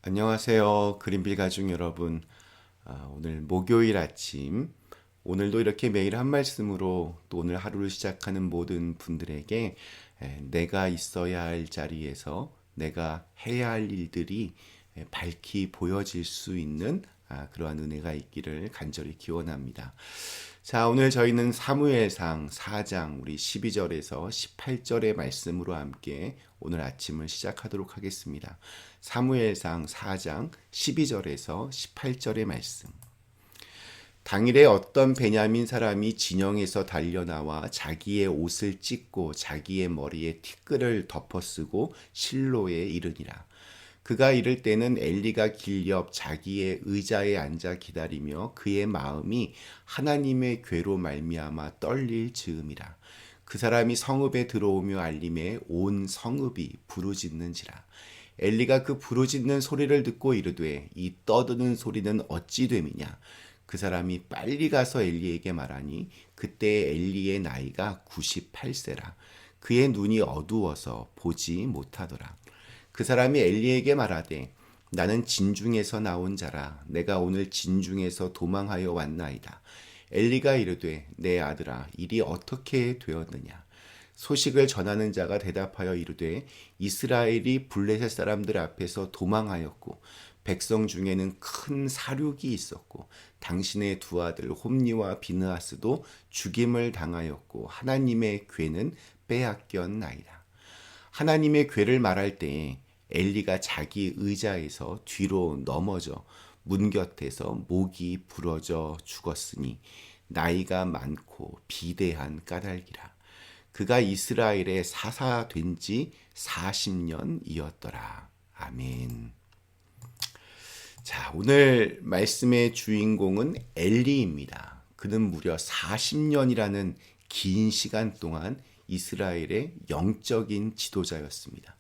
안녕하세요. 그린빌 가족 여러분. 오늘 목요일 아침, 오늘도 이렇게 매일 한 말씀으로 또 오늘 하루를 시작하는 모든 분들에게 내가 있어야 할 자리에서 내가 해야 할 일들이 밝히 보여질 수 있는 그러한 은혜가 있기를 간절히 기원합니다. 자, 오늘 저희는 사무엘상 4장 우리 12절에서 18절의 말씀으로 함께 오늘 아침을 시작하도록 하겠습니다. 사무엘상 4장 12절에서 18절의 말씀. 당일에 어떤 베냐민 사람이 진영에서 달려나와 자기의 옷을 찢고 자기의 머리에 티끌을 덮어쓰고 실로에 이르니라. 그가 이를 때는 엘리가 길 옆 자기의 의자에 앉아 기다리며 그의 마음이 하나님의 괴로 말미암아 떨릴 즈음이라. 그 사람이 성읍에 들어오며 알림에 온 성읍이 부르짖는지라. 엘리가 그 부르짖는 소리를 듣고 이르되 이 떠드는 소리는 어찌 됨이냐. 그 사람이 빨리 가서 엘리에게 말하니 그때 엘리의 나이가 98세라. 그의 눈이 어두워서 보지 못하더라. 그 사람이 엘리에게 말하되 나는 진중에서 나온 자라. 내가 오늘 진중에서 도망하여 왔나이다. 엘리가 이르되 내 아들아 일이 어떻게 되었느냐. 소식을 전하는 자가 대답하여 이르되 이스라엘이 블레셋 사람들 앞에서 도망하였고 백성 중에는 큰 사륙이 있었고 당신의 두 아들 홈니와 비느하스도 죽임을 당하였고 하나님의 괴는 빼앗겼나이다. 하나님의 괴를 말할 때에 엘리가 자기 의자에서 뒤로 넘어져 문 곁에서 목이 부러져 죽었으니 나이가 많고 비대한 까닭이라. 그가 이스라엘의 사사된 지 40년이었더라. 아멘. 자, 오늘 말씀의 주인공은 엘리입니다. 그는 무려 40년이라는 긴 시간 동안 이스라엘의 영적인 지도자였습니다.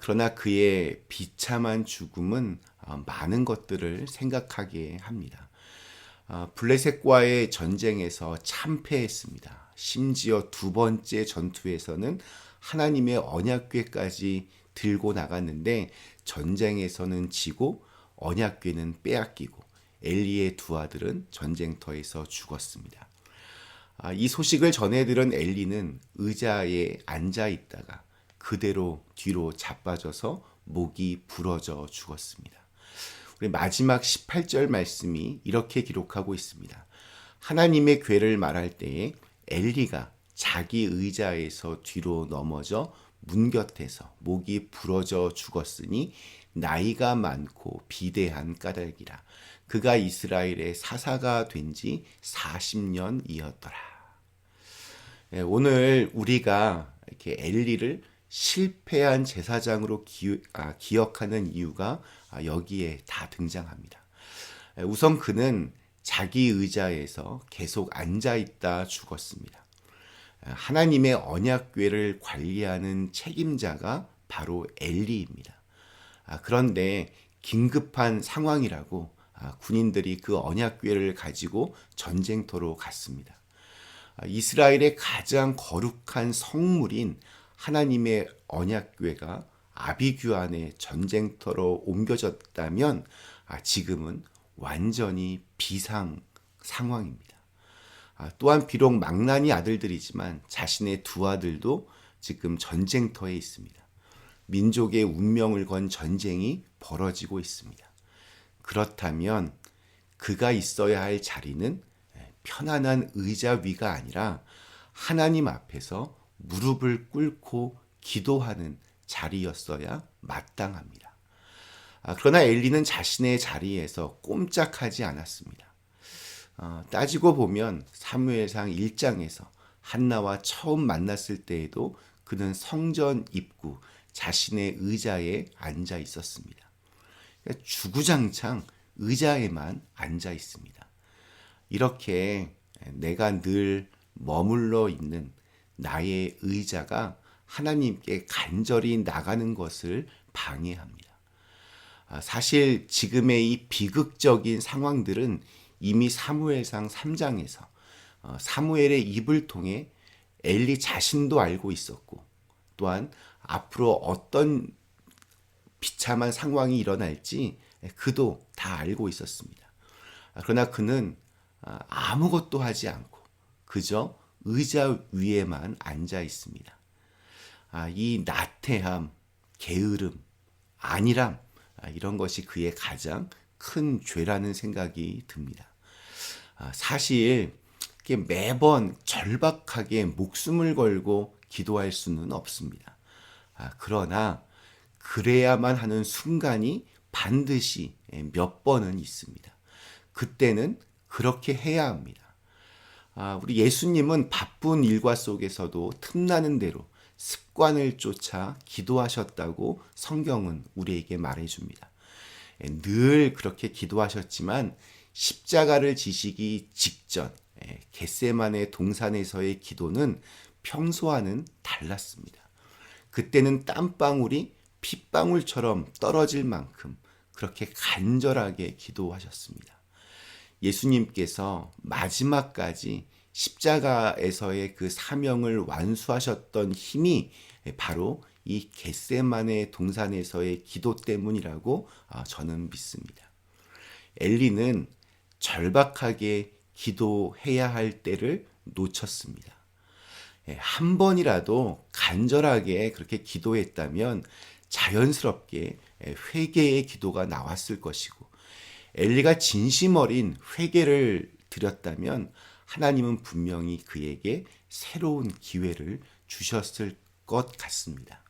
그러나 그의 비참한 죽음은 많은 것들을 생각하게 합니다. 블레셋과의 전쟁에서 참패했습니다. 심지어 두 번째 전투에서는 하나님의 언약궤까지 들고 나갔는데 전쟁에서는 지고 언약궤는 빼앗기고 엘리의 두 아들은 전쟁터에서 죽었습니다. 이 소식을 전해 들은 엘리는 의자에 앉아 있다가 그대로 뒤로 자빠져서 목이 부러져 죽었습니다. 우리 마지막 18절 말씀이 이렇게 기록하고 있습니다. 하나님의 괴를 말할 때에 엘리가 자기 의자에서 뒤로 넘어져 문 곁에서 목이 부러져 죽었으니 나이가 많고 비대한 까닭이라. 그가 이스라엘의 사사가 된 지 40년이었더라. 오늘 우리가 이렇게 엘리를 실패한 제사장으로 기억하는 이유가 여기에 다 등장합니다. 우선 그는 자기 의자에서 계속 앉아 있다 죽었습니다. 하나님의 언약궤를 관리하는 책임자가 바로 엘리입니다. 그런데 긴급한 상황이라고 군인들이 그 언약궤를 가지고 전쟁터로 갔습니다. 이스라엘의 가장 거룩한 성물인 하나님의 언약궤가 아비규환의 전쟁터로 옮겨졌다면 지금은 완전히 비상 상황입니다. 또한 비록 망나니 아들들이지만 자신의 두 아들도 지금 전쟁터에 있습니다. 민족의 운명을 건 전쟁이 벌어지고 있습니다. 그렇다면 그가 있어야 할 자리는 편안한 의자 위가 아니라 하나님 앞에서 무릎을 꿇고 기도하는 자리였어야 마땅합니다. 그러나 엘리는 자신의 자리에서 꼼짝하지 않았습니다. 따지고 보면 사무엘상 1장에서 한나와 처음 만났을 때에도 그는 성전 입구 자신의 의자에 앉아 있었습니다. 주구장창 의자에만 앉아 있습니다. 이렇게 내가 늘 머물러 있는 나의 의자가 하나님께 간절히 나가는 것을 방해합니다. 사실 지금의 이 비극적인 상황들은 이미 사무엘상 3장에서 사무엘의 입을 통해 엘리 자신도 알고 있었고 또한 앞으로 어떤 비참한 상황이 일어날지 그도 다 알고 있었습니다. 그러나 그는 아무것도 하지 않고 그저 의자 위에만 앉아 있습니다. 이 나태함, 게으름, 안일함, 이런 것이 그의 가장 큰 죄라는 생각이 듭니다. 사실 매번 절박하게 목숨을 걸고 기도할 수는 없습니다. 그러나 그래야만 하는 순간이 반드시 몇 번은 있습니다. 그때는 그렇게 해야 합니다. 우리 예수님은 바쁜 일과 속에서도 틈나는 대로 습관을 쫓아 기도하셨다고 성경은 우리에게 말해줍니다. 늘 그렇게 기도하셨지만 십자가를 지시기 직전 겟세마네 동산에서의 기도는 평소와는 달랐습니다. 그때는 땀방울이 핏방울처럼 떨어질 만큼 그렇게 간절하게 기도하셨습니다. 예수님께서 마지막까지 십자가에서의 그 사명을 완수하셨던 힘이 바로 이 겟세마네 동산에서의 기도 때문이라고 저는 믿습니다. 엘리는 절박하게 기도해야 할 때를 놓쳤습니다. 한 번이라도 간절하게 그렇게 기도했다면 자연스럽게 회개의 기도가 나왔을 것이고 엘리가 진심 어린 회개를 드렸다면 하나님은 분명히 그에게 새로운 기회를 주셨을 것 같습니다.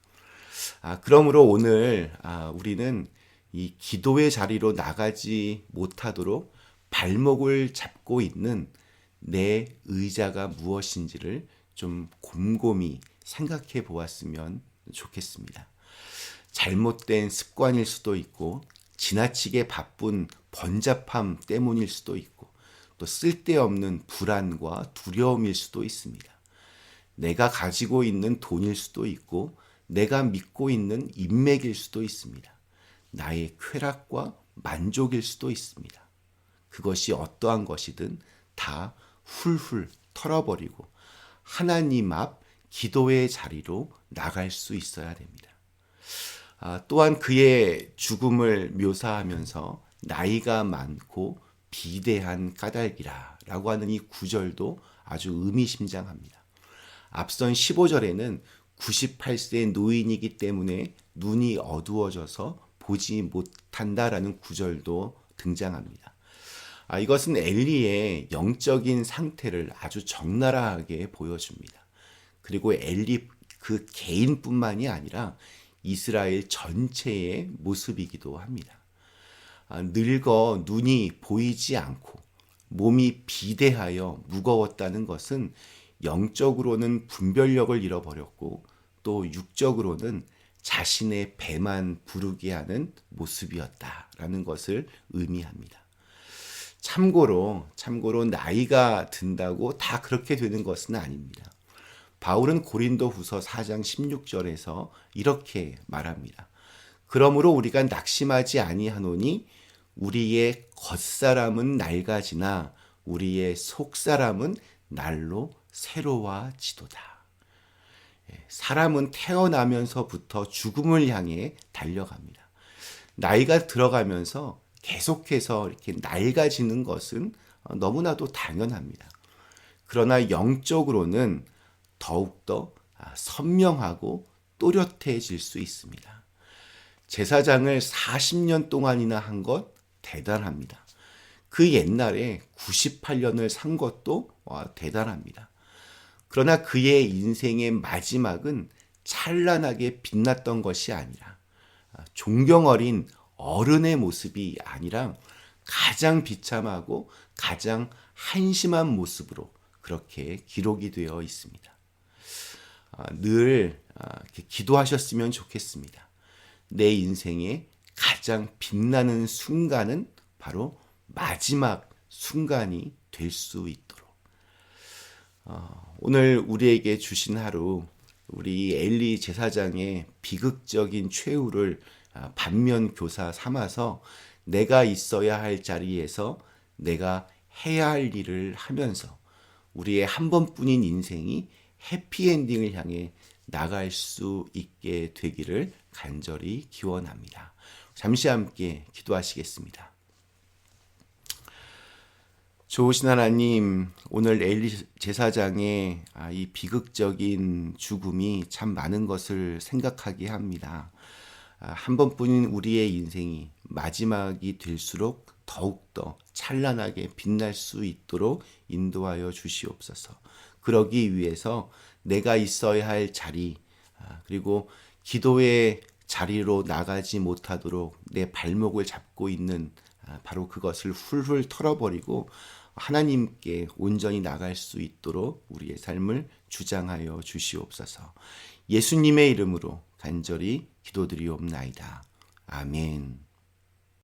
그러므로 오늘 우리는 이 기도의 자리로 나가지 못하도록 발목을 잡고 있는 내 의자가 무엇인지를 좀 곰곰이 생각해 보았으면 좋겠습니다. 잘못된 습관일 수도 있고 지나치게 바쁜 번잡함 때문일 수도 있고 또 쓸데없는 불안과 두려움일 수도 있습니다. 내가 가지고 있는 돈일 수도 있고 내가 믿고 있는 인맥일 수도 있습니다. 나의 쾌락과 만족일 수도 있습니다. 그것이 어떠한 것이든 다 훌훌 털어버리고 하나님 앞 기도의 자리로 나갈 수 있어야 됩니다. 또한 그의 죽음을 묘사하면서 나이가 많고 비대한 까닭이라 라고 하는 이 구절도 아주 의미심장합니다. 앞선 15절에는 98세 노인이기 때문에 눈이 어두워져서 보지 못한다라는 구절도 등장합니다. 이것은 엘리의 영적인 상태를 아주 적나라하게 보여줍니다. 그리고 엘리 그 개인뿐만이 아니라 이스라엘 전체의 모습이기도 합니다. 늙어 눈이 보이지 않고 몸이 비대하여 무거웠다는 것은 영적으로는 분별력을 잃어버렸고 또 육적으로는 자신의 배만 부르게 하는 모습이었다라는 것을 의미합니다. 참고로 나이가 든다고 다 그렇게 되는 것은 아닙니다. 바울은 고린도후서 4장 16절에서 이렇게 말합니다. 그러므로 우리가 낙심하지 아니하노니 우리의 겉사람은 낡아지나 우리의 속사람은 날로 새로워지도다. 사람은 태어나면서부터 죽음을 향해 달려갑니다. 나이가 들어가면서 계속해서 이렇게 낡아지는 것은 너무나도 당연합니다. 그러나 영적으로는 더욱더 선명하고 또렷해질 수 있습니다. 제사장을 40년 동안이나 한 것 대단합니다. 그 옛날에 98년을 산 것도 대단합니다. 그러나 그의 인생의 마지막은 찬란하게 빛났던 것이 아니라 존경 어린 어른의 모습이 아니라 가장 비참하고 가장 한심한 모습으로 그렇게 기록이 되어 있습니다. 늘 기도하셨으면 좋겠습니다. 내 인생의 가장 빛나는 순간은 바로 마지막 순간이 될 수 있도록. 오늘 우리에게 주신 하루, 우리 엘리 제사장의 비극적인 최후를 반면 교사 삼아서 내가 있어야 할 자리에서 내가 해야 할 일을 하면서 우리의 한 번뿐인 인생이 해피엔딩을 향해 나갈 수 있게 되기를 간절히 기원합니다. 잠시 함께 기도하시겠습니다. 좋으신 하나님, 오늘 엘리 제사장의 이 비극적인 죽음이 참 많은 것을 생각하게 합니다. 한 번뿐인 우리의 인생이 마지막이 될수록 더욱더 찬란하게 빛날 수 있도록 인도하여 주시옵소서. 그러기 위해서 내가 있어야 할 자리, 그리고 기도의 자리로 나가지 못하도록 내 발목을 잡고 있는 바로 그것을 훌훌 털어버리고 하나님께 온전히 나갈 수 있도록 우리의 삶을 주장하여 주시옵소서. 예수님의 이름으로 간절히 기도드리옵나이다. 아멘.